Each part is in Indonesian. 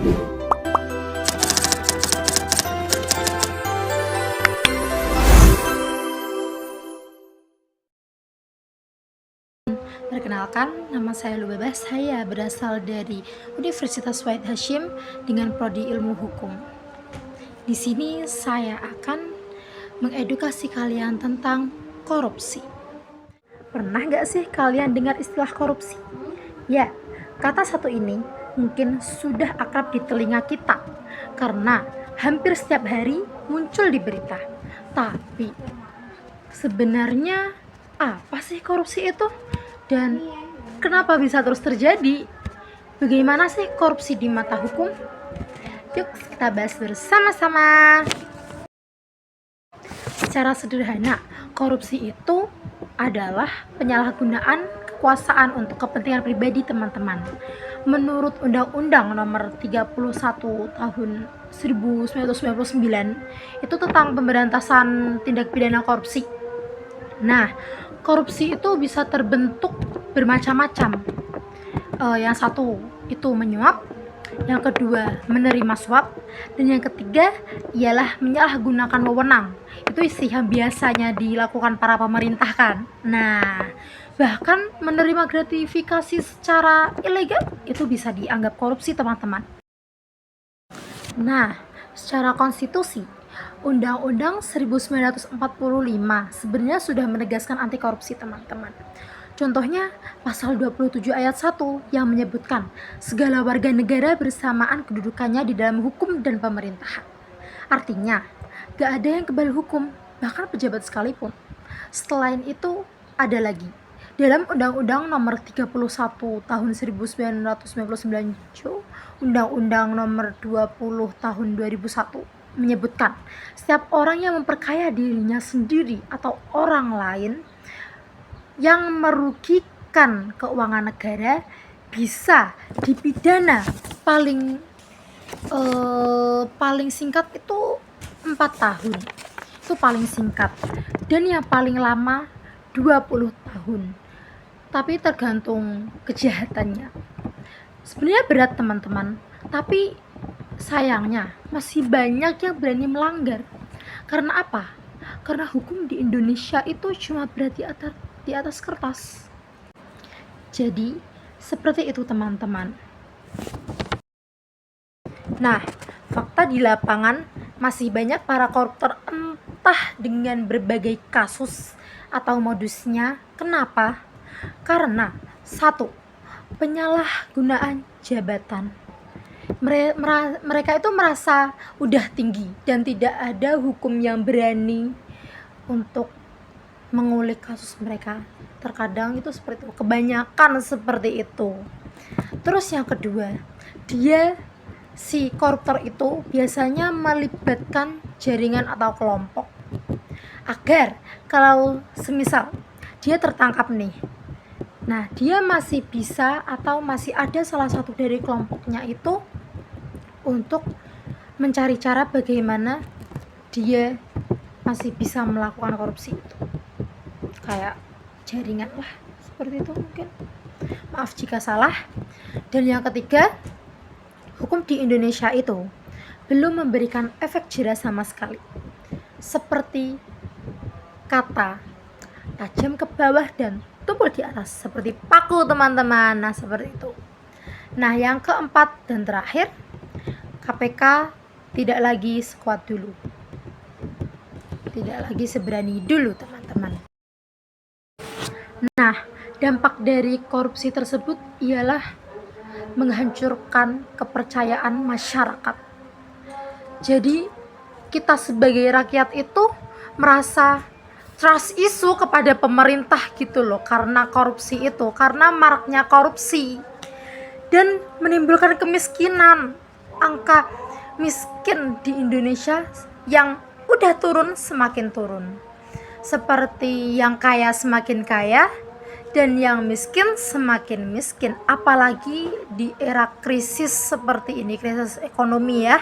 Perkenalkan, nama saya Lubabah. Saya berasal dari Universitas Wahid Hasyim dengan prodi Ilmu Hukum. Di sini saya akan mengedukasi kalian tentang korupsi. Pernah nggak sih kalian dengar istilah korupsi? Ya, kata satu ini mungkin sudah akrab di telinga kita karena hampir setiap hari muncul di berita. Tapi sebenarnya apa sih korupsi itu? Dan kenapa bisa terus terjadi? Bagaimana sih korupsi di mata hukum? Yuk kita bahas bersama-sama. Secara sederhana, korupsi itu adalah penyalahgunaan kekuasaan untuk kepentingan pribadi teman-teman. Menurut Undang-Undang Nomor 31 Tahun 1999 itu tentang pemberantasan tindak pidana korupsi. Nah, korupsi itu bisa terbentuk bermacam-macam. Yang satu itu menyuap, yang kedua menerima suap, dan yang ketiga ialah menyalahgunakan wewenang. Itu sih yang biasanya dilakukan para pemerintah kan. Nah, bahkan menerima gratifikasi secara ilegal itu bisa dianggap korupsi, teman-teman. Nah, secara konstitusi Undang-Undang 1945 sebenarnya sudah menegaskan anti korupsi, teman-teman. Contohnya pasal 27 ayat 1 yang menyebutkan segala warga negara bersamaan kedudukannya di dalam hukum dan pemerintahan. Artinya, gak ada yang kebal hukum, bahkan pejabat sekalipun. Selain itu, ada lagi. Dalam Undang-Undang Nomor 31 Tahun 1999, Undang-Undang Nomor 20 Tahun 2001 menyebutkan setiap orang yang memperkaya dirinya sendiri atau orang lain yang merugikan keuangan negara bisa dipidana paling singkat itu 4 tahun. Itu paling singkat. Dan yang paling lama 20 tahun. Tapi tergantung kejahatannya. Sebenarnya berat, teman-teman, tapi sayangnya masih banyak yang berani melanggar. Karena apa? Karena hukum di Indonesia itu cuma berat di atas kertas. Jadi, seperti itu, teman-teman. Nah, fakta di lapangan masih banyak para koruptor entah dengan berbagai kasus atau modusnya. Kenapa? Karena satu, penyalahgunaan jabatan. Mereka itu merasa udah tinggi dan tidak ada hukum yang berani untuk mengulik kasus mereka. Terkadang itu seperti itu, kebanyakan seperti itu. Terus yang kedua, si koruptor itu biasanya melibatkan jaringan atau kelompok agar kalau semisal dia tertangkap nih, nah dia masih bisa atau masih ada salah satu dari kelompoknya itu untuk mencari cara bagaimana dia masih bisa melakukan korupsi itu, kayak jaringan lah, seperti itu mungkin. Maaf jika salah. Dan yang ketiga, hukum di Indonesia itu belum memberikan efek jera sama sekali, seperti kata tajam ke bawah dan tumpul di atas, seperti paku, teman-teman. Nah, seperti itu. Nah, yang keempat dan terakhir, KPK tidak lagi sekuat dulu, tidak lagi seberani dulu, teman-teman. Nah, dampak dari korupsi tersebut ialah menghancurkan kepercayaan masyarakat. Jadi, kita sebagai rakyat itu merasa trust issue kepada pemerintah gitu loh, karena korupsi itu, karena maraknya korupsi dan menimbulkan kemiskinan. Angka miskin di Indonesia yang udah turun semakin turun, seperti yang kaya semakin kaya dan yang miskin semakin miskin, apalagi di era krisis seperti ini, krisis ekonomi ya,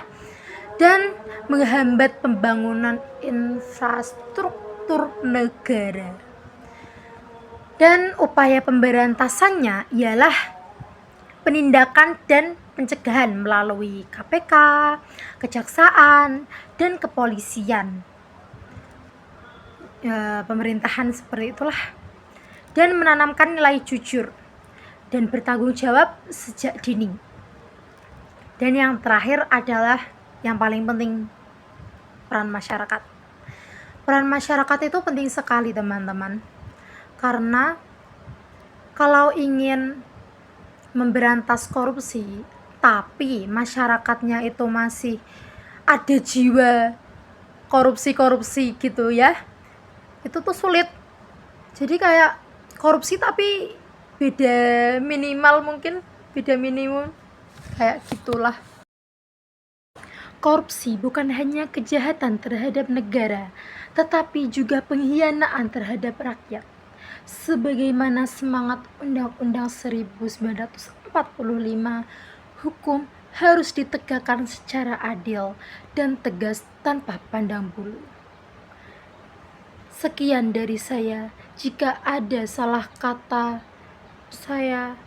dan menghambat pembangunan infrastruktur negara. Dan upaya pemberantasannya ialah penindakan dan pencegahan melalui KPK, kejaksaan, dan kepolisian. Pemerintahan seperti itulah, dan menanamkan nilai jujur dan bertanggung jawab sejak dini. Dan yang terakhir adalah yang paling penting, peran masyarakat. Peran masyarakat itu penting sekali teman-teman, karena kalau ingin memberantas korupsi tapi masyarakatnya itu masih ada jiwa korupsi gitu ya, itu tuh sulit. Jadi kayak korupsi tapi beda minimum kayak gitulah. Korupsi bukan hanya kejahatan terhadap negara, tetapi juga pengkhianatan terhadap rakyat. Sebagaimana semangat Undang-Undang 1945, hukum harus ditegakkan secara adil dan tegas tanpa pandang bulu. Sekian dari saya. Jika ada salah kata, saya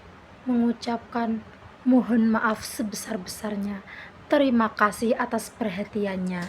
mengucapkan mohon maaf sebesar-besarnya. Terima kasih atas perhatiannya.